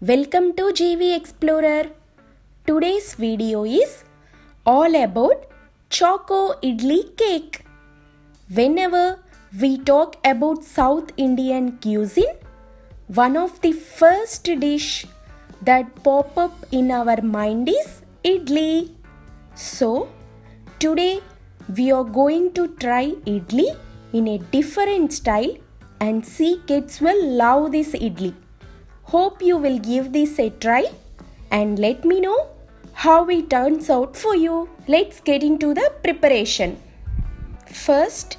Welcome to GV Explorer. Today's video is all about Choco Idli cake. Whenever we talk about South Indian cuisine, one of the first dish that pop up in our mind is idli. So, today we are going to try idli in a different style and see kids will love this idli. Hope you will give this a try and let me know how it turns out for you. Let's get into the preparation. First,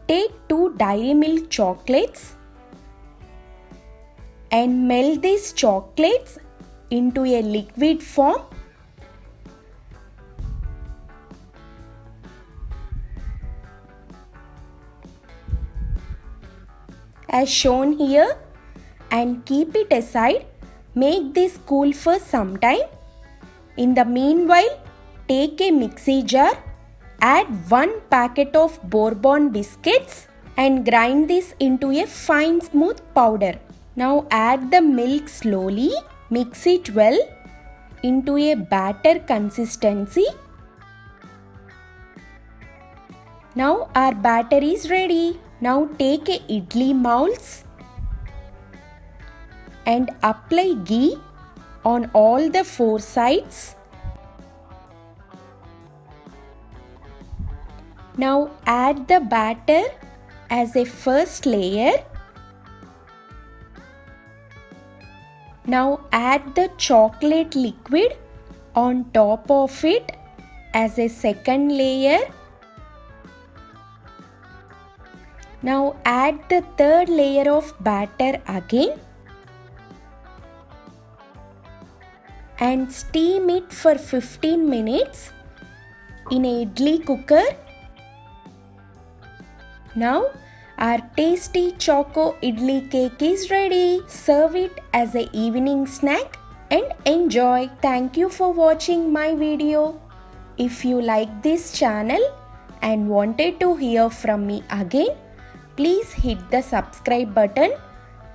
take 2 dairy milk chocolates and melt these chocolates into a liquid form. As shown here, and keep it aside. Make this cool for some time. In the meanwhile, take a mixie jar, add 1 packet of bourbon biscuits and grind this into a fine smooth powder. Now add the milk slowly, mix it well into a batter consistency. Now our batter is ready. Now take a idli molds and apply ghee on all the 4 sides. Now add the batter as a first layer. Now add the chocolate liquid on top of it as a second layer. Now add the third layer of batter again and steam it for 15 minutes in a idli cooker. Now our tasty Choco idli cake is ready. Serve it as an evening snack and enjoy. Thank you for watching my video. If you like this channel and wanted to hear from me again, please hit the subscribe button,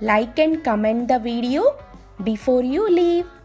like and comment the video before you leave.